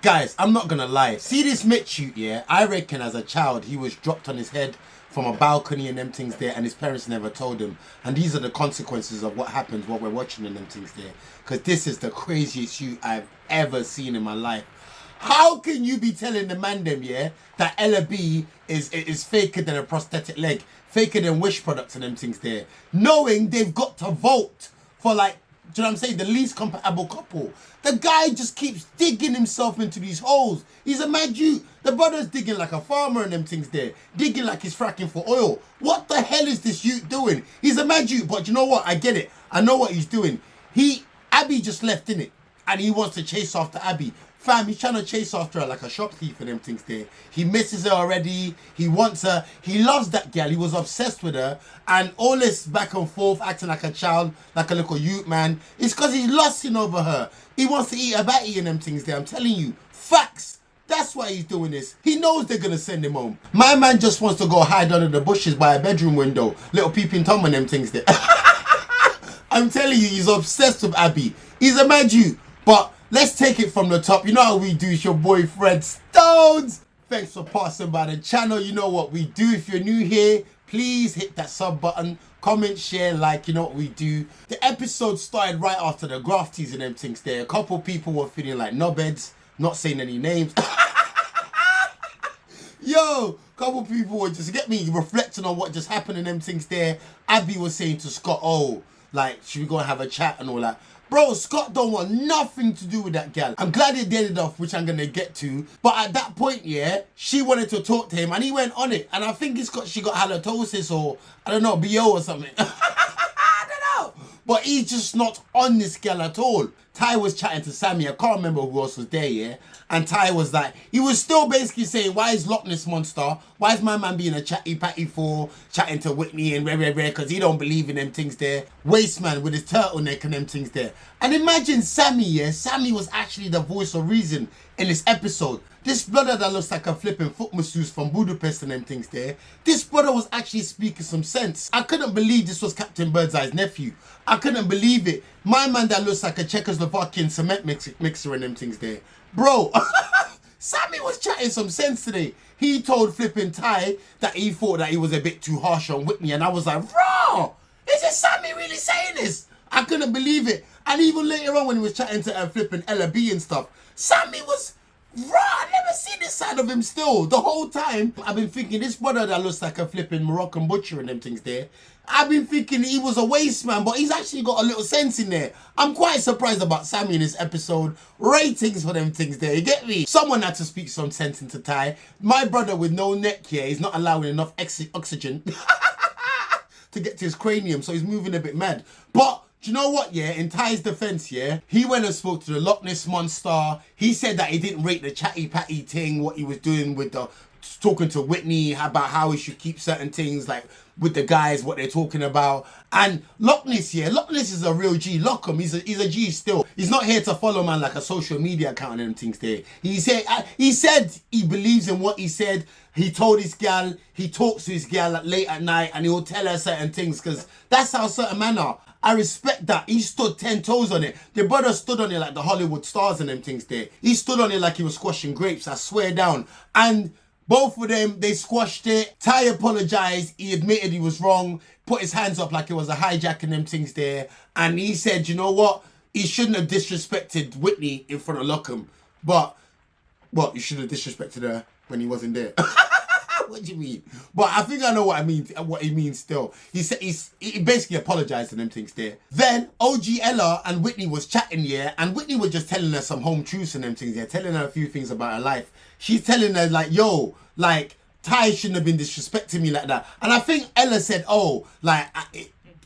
Guys, I'm not gonna lie. See this Mitchel, yeah? I reckon as a child he was dropped on his head from a balcony and them things there, and his parents never told him. And these are the consequences of what happens while we're watching and them things there. Because this is the craziest shoot I've ever seen in my life. How can you be telling the man them, yeah, that Ella B is faker than a prosthetic leg, faker than Wish products and them things there, knowing they've got to vote for, like, do you know what I'm saying, the least compatible couple? The guy just keeps digging himself into these holes. He's a mad youth. The brother's digging like a farmer and them things there, digging like he's fracking for oil. What the hell is this youth doing? He's a mad youth, but you know what? I get it. I know what he's doing. Abi just left in it, and he wants to chase after Abi. Fam, he's trying to chase after her like a shop thief and them things there. He misses her already. He wants her. He loves that girl. He was obsessed with her. And all this back and forth, acting like a child, like a little youth man, it's because he's lusting over her. He wants to eat her batty and them things there. I'm telling you. Facts. That's why he's doing this. He knows they're going to send him home. My man just wants to go hide under the bushes by a bedroom window. Little peeping Tom and them things there. I'm telling you, he's obsessed with Abi. He's a mad you. But let's take it from the top. You know how we do. It's your boy Fred Stones. Thanks for passing by the channel. You know what we do. If you're new here, please hit that sub button. Comment, share, like. You know what we do. The episode started right after the grafties and them things there. A couple people were feeling like knobheads. Not saying any names. Yo, couple people were just, get me, reflecting on what just happened and them things there. Abi was saying to Scott, oh, like, should we go and have a chat and all that? Bro, Scott don't want nothing to do with that gal. I'm glad they did it off, which I'm going to get to. But at that point, yeah, she wanted to talk to him and he went on it. And I think she got halitosis or, I don't know, BO or something. I don't know. But he's just not on this gal at all. Ty was chatting to Sammy. I can't remember who else was there, yeah? And Ty was like, he was still basically saying, why is Loch Ness Monster? Why is my man being a chatty patty for chatting to Whitney and rare because he don't believe in them things there. Wasteman with his turtleneck and them things there. And imagine Sammy, yeah? Sammy was actually the voice of reason in this episode. This brother that looks like a flipping foot masseuse from Budapest and them things there. This brother was actually speaking some sense. I couldn't believe this was Captain Birdseye's nephew. I couldn't believe it. My man that looks like a Czechoslovakian cement mixer and them things there. Bro, Sammy was chatting some sense today. He told flipping Ty that he thought that he was a bit too harsh on Whitney. And I was like, bro, is it Sammy really saying this? I couldn't believe it. And even later on when he was chatting to flipping Ella B and stuff, Sammy was... Raw, I never seen this side of him still. The whole time, I've been thinking this brother that looks like a flipping Moroccan butcher and them things there. I've been thinking he was a waste man, but he's actually got a little sense in there. I'm quite surprised about Sammy in this episode. Ratings for them things there, you get me? Someone had to speak some sense into Ty. My brother with no neck here is not allowing enough oxygen to get to his cranium, so he's moving a bit mad. But do you know what, yeah? In Ty's defense, yeah, he went and spoke to the Loch Ness Monster. He said that he didn't rate the chatty patty thing, what he was doing with the talking to Whitney about how he should keep certain things, like with the guys, what they're talking about. And Loch Ness, yeah, Loch Ness is a real G. Lockham, he's a G still. He's not here to follow man like a social media account and them things there. He said he believes in what he said. He told his gal, he talks to his gal late at night and he'll tell her certain things because that's how certain men are. I respect that. He stood 10 toes on it. The brother stood on it like the Hollywood stars and them things there. He stood on it like he was squashing grapes, I swear down. And both of them, they squashed it. Ty apologized. He admitted he was wrong. Put his hands up like it was a hijack and them things there. And he said, you know what? He shouldn't have disrespected Whitney in front of Lockham. But, what? You should have disrespected her when he wasn't there. What do you mean? But I think I know what I mean. What he means still. He said he basically apologized to them things there. Then OG Ella and Whitney was chatting, yeah, and Whitney was just telling her some home truths and them things there, telling her a few things about her life. She's telling her like, yo, like Ty shouldn't have been disrespecting me like that. And I think Ella said, oh, like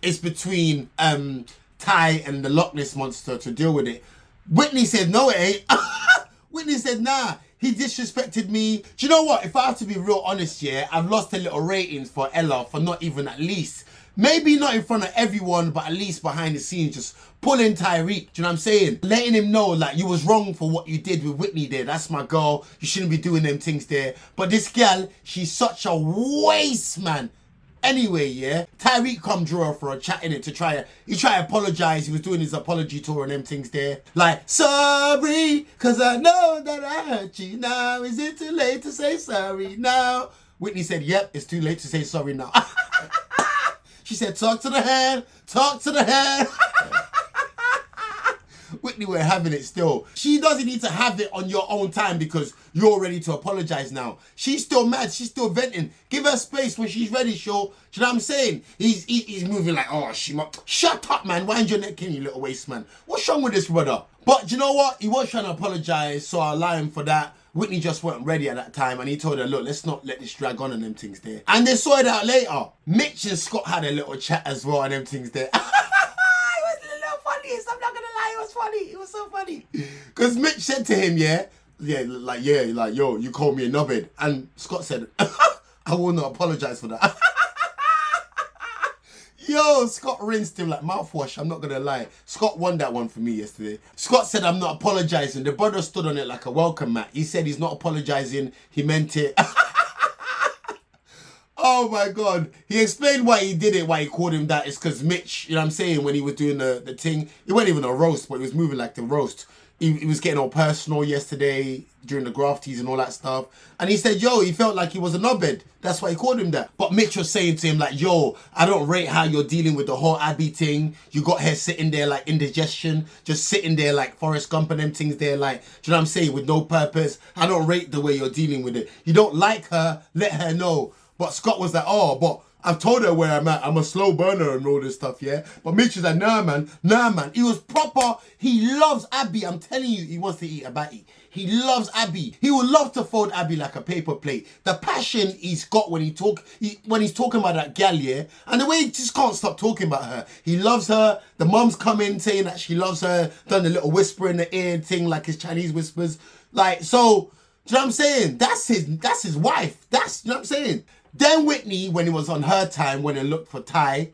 it's between Ty and the Loch Ness Monster to deal with it. Whitney said, no, it ain't. Whitney said, nah. He disrespected me. Do you know what? If I have to be real honest, yeah, I've lost a little ratings for Ella for not even at least, maybe not in front of everyone, but at least behind the scenes, just pulling Tyreek. Do you know what I'm saying? Letting him know, like, you was wrong for what you did with Whitney there. That's my girl. You shouldn't be doing them things there. But this girl, she's such a waste, man. Anyway, yeah, Tyreek come draw her for a chat in it to try to apologize. He was doing his apology tour and them things there. Like, sorry, cause I know that I hurt you now. Is it too late to say sorry now? Whitney said, yep, it's too late to say sorry now. She said, talk to the hand, talk to the hand. Whitney, we're having it still. She doesn't need to have it on your own time because you're ready to apologize now. She's still mad. She's still venting. Give her space when she's ready, show. Do you know what I'm saying? He's moving like, oh, shut up, man. Wind your neck in, you little waste man. What's wrong with this brother? But you know what? He was trying to apologize, so I allow him for that. Whitney just weren't ready at that time and he told her, look, let's not let this drag on and them things there. And they saw it out later. Mitch and Scott had a little chat as well and them things there. I'm not gonna lie, it was funny. It was so funny. Because Mitch said to him, yo, you called me a knobhead. And Scott said, I will not apologize for that. Yo, Scott rinsed him like mouthwash, I'm not gonna lie. Scott won that one for me yesterday. Scott said, I'm not apologizing. The brother stood on it like a welcome mat. He said he's not apologizing, he meant it. Oh my God. He explained why he did it, why he called him that. It's because Mitch, you know what I'm saying, when he was doing the thing, it wasn't even a roast, but he was moving like the roast. He was getting all personal yesterday during the grafties and all that stuff. And he said, yo, he felt like he was a knobhead. That's why he called him that. But Mitch was saying to him like, yo, I don't rate how you're dealing with the whole Abi thing. You got her sitting there like indigestion, just sitting there like Forrest Gump and them things there like, do you know what I'm saying, with no purpose. I don't rate the way you're dealing with it. You don't like her, let her know. But Scott was like, oh, but I've told her where I'm at. I'm a slow burner and all this stuff, yeah? But Mitch was like, nah, man. He was proper. He loves Abi. I'm telling you, he wants to eat a batty. He loves Abi. He would love to fold Abi like a paper plate. The passion he's got when he's talking about that gal, yeah? And the way he just can't stop talking about her. He loves her. The mum's come in saying that she loves her. Done the little whisper in the ear thing like his Chinese whispers. Like, so, do you know what I'm saying? That's his wife. You know what I'm saying? Then Whitney, when it was on her time, when they looked for Ty,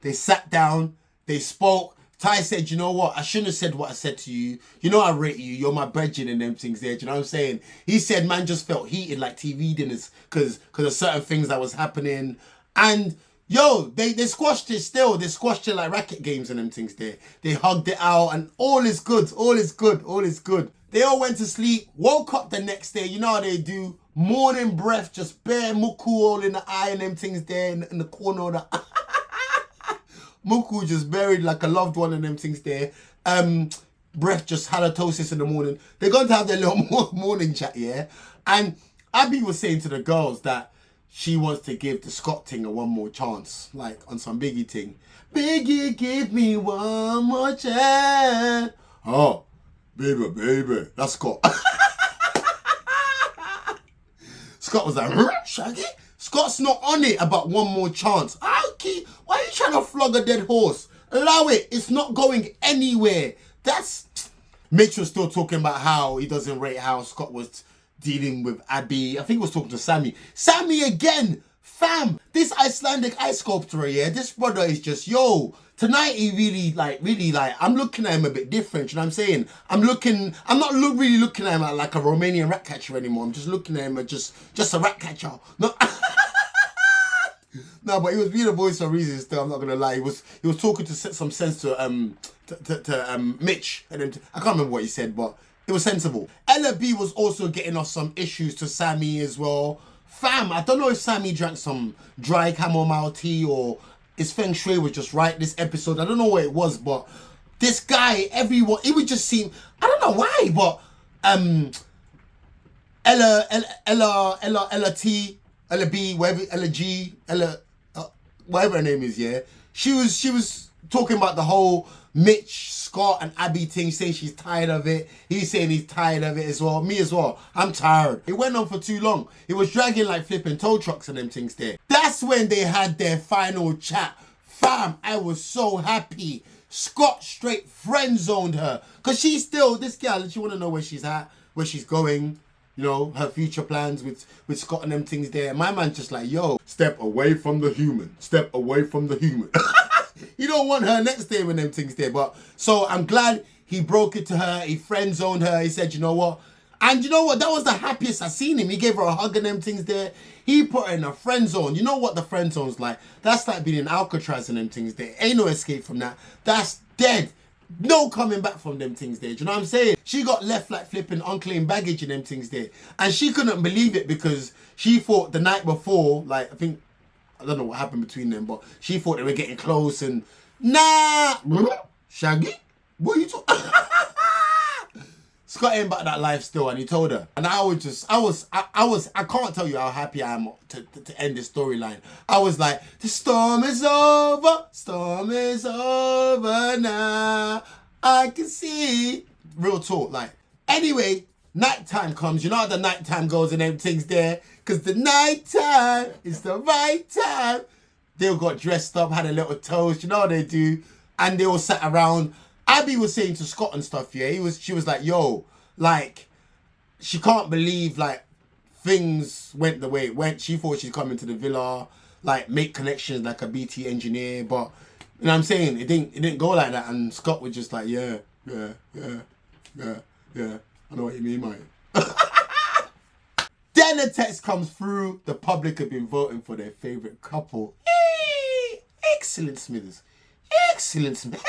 they sat down, they spoke. Ty said, you know what? I shouldn't have said what I said to you. You know I rate you. You're my brethren and them things there. Do you know what I'm saying? He said, man just felt heated like TV dinners because of certain things that was happening. And, yo, they squashed it still. They squashed it like racket games and them things there. They hugged it out and all is good. All is good. All is good. They all went to sleep, woke up the next day. You know how they do. Morning breath, just bare muku all in the eye and them things there in the corner of the muku just buried like a loved one and them things there. Breath just halitosis in the morning. They're going to have their little morning chat, yeah? And Abi was saying to the girls that she wants to give the Scott thing a one more chance, like on some Biggie thing. Biggie, give me one more chance. Oh, baby, that's Scott. Scott was like, Shaggy? Scott's not on it about one more chance. Why are you trying to flog a dead horse? Allow it. It's not going anywhere. Mitchell still talking about how he doesn't rate how Scott was dealing with Abi. I think he was talking to Sammy. Sammy again. Fam, this Icelandic ice sculptor, yeah, this brother is just, yo, tonight he really like, I'm looking at him a bit different, you know what I'm saying? I'm not really looking at him like a Romanian rat catcher anymore. I'm just looking at him as just a rat catcher. No, no, but he was being a voice for reasons still, I'm not gonna lie. He was talking to set some sense to Mitch, and then I can't remember what he said, but it was sensible. Ella B was also getting off some issues to Sammy as well. Fam, I don't know if Sammy drank some dry chamomile tea or his feng shui was just right this episode. I don't know what it was, but this guy, everyone, it would just seem, I don't know why, but Ella T, Ella B, whatever, Ella G, Ella, whatever her name is, yeah. She was talking about the whole Mitch, Scott and Abi thing, saying she's tired of it. He's saying he's tired of it as well. Me as well. I'm tired. It went on for too long. It was dragging like flipping tow trucks and them things there. That's when they had their final chat. Fam, I was so happy. Scott straight friend zoned her. Because she's still, this girl, she want to know where she's at, where she's going. You know, her future plans with Scott and them things there. My man's just like, yo, step away from the human. Step away from the human. You don't want her next day when them things there. But so I'm glad he broke it to her. He friend zoned her. He said, you know what? And you know what? That was the happiest I seen him. He gave her a hug and them things there. He put her in a friend zone. You know what the friend zone's like? That's like being in Alcatraz and them things there. Ain't no escape from that. That's dead. No coming back from them things there. Do you know what I'm saying? She got left like flipping unclaimed baggage and them things there. And she couldn't believe it because she thought the night before, like, I don't know what happened between them, but she thought they were getting close and, nah, Shaggy, what are you talking? Scott ain't about that life still, and he told her. And I can't tell you how happy I am to end this storyline. I was like, the storm is over now, I can see. Real talk, like. Anyway, nighttime comes. You know how the nighttime goes and them things there? Because the nighttime is the right time. They all got dressed up, had a little toast, you know how they do. And they all sat around. Abi was saying to Scott and stuff, yeah, she was like, yo, like, she can't believe, like, things went the way it went. She thought she'd come into the villa, like, make connections like a BT engineer, but, you know what I'm saying? It didn't go like that, and Scott was just like, yeah, I know what you mean, mate. Then a text comes through, the public have been voting for their favourite couple. Excellent, Smithers. Excellent, Smithers.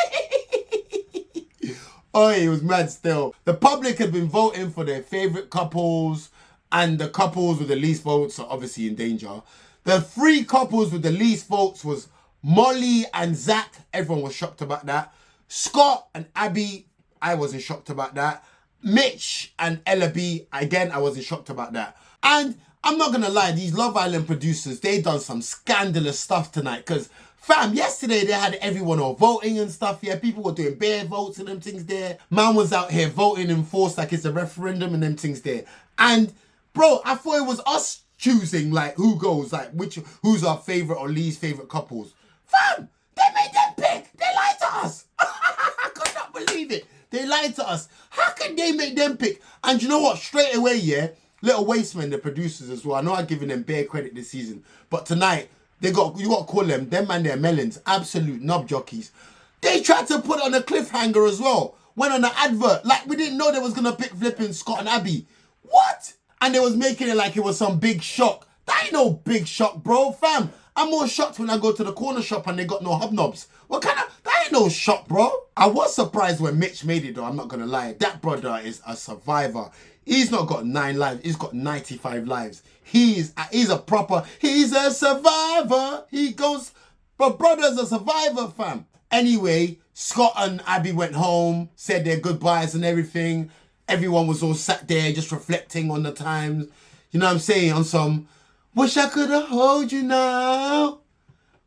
Oh, it was mad still. The public had been voting for their favourite couples, and the couples with the least votes are obviously in danger. The 3 couples with the least votes was Molly and Zach. Everyone was shocked about that. Scott and Abi, I wasn't shocked about that. Mitch and Ella B, again, I wasn't shocked about that. And I'm not going to lie, these Love Island producers, they done some scandalous stuff tonight, because fam, yesterday they had everyone all voting and stuff, yeah. People were doing bare votes and them things there. Man was out here voting in force like it's a referendum and them things there. And, bro, I thought it was us choosing, like, who goes, like, who's our favourite or least favourite couples. Fam, they made them pick. They lied to us. I could not believe it. They lied to us. How can they make them pick? And you know what? Straight away, yeah, Little Wasteman, the producers as well. I know I've given them bare credit this season. But tonight, you got to call them man, they're melons, absolute knob jockeys. They tried to put on a cliffhanger as well. Went on an advert, like we didn't know they was going to pick flipping Scott and Abi. What? And they was making it like it was some big shock. That ain't no big shock, bro, fam. I'm more shocked when I go to the corner shop and they got no hobnobs. That ain't no shock, bro. I was surprised when Mitch made it though, I'm not going to lie. That brother is a survivor. He's not got 9 lives, he's got 95 lives. He's a survivor. He goes, but brother's a survivor, fam. Anyway, Scott and Abi went home, said their goodbyes and everything. Everyone was all sat there just reflecting on the times. You know what I'm saying? On some, wish I could have hold you now.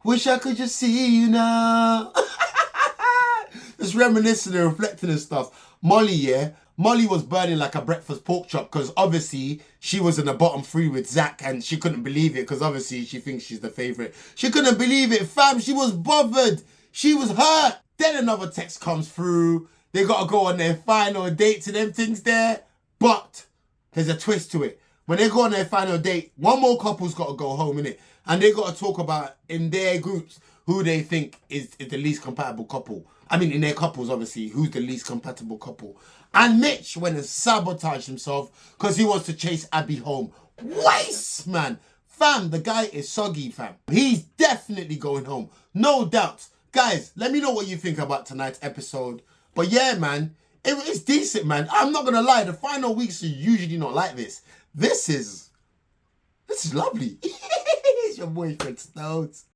Wish I could just see you now. Just reminiscing and reflecting and stuff. Molly, yeah. Molly was burning like a breakfast pork chop because obviously she was in the bottom 3 with Zach and she couldn't believe it because obviously she thinks she's the favourite. She couldn't believe it, fam. She was bothered. She was hurt. Then another text comes through. They got to go on their final dates and them things there. But there's a twist to it. When they go on their final date, one more couple's got to go home, innit? And they got to talk about in their groups who they think is the least compatible couple. I mean, in their couples, obviously, who's the least compatible couple. And Mitch went and sabotaged himself because he wants to chase Abi home. Waste, man. Fam, the guy is soggy, fam. He's definitely going home. No doubt. Guys, let me know what you think about tonight's episode. But yeah, man, it's decent, man. I'm not going to lie. The final weeks are usually not like this. This is lovely. It's your boyfriend, Stones.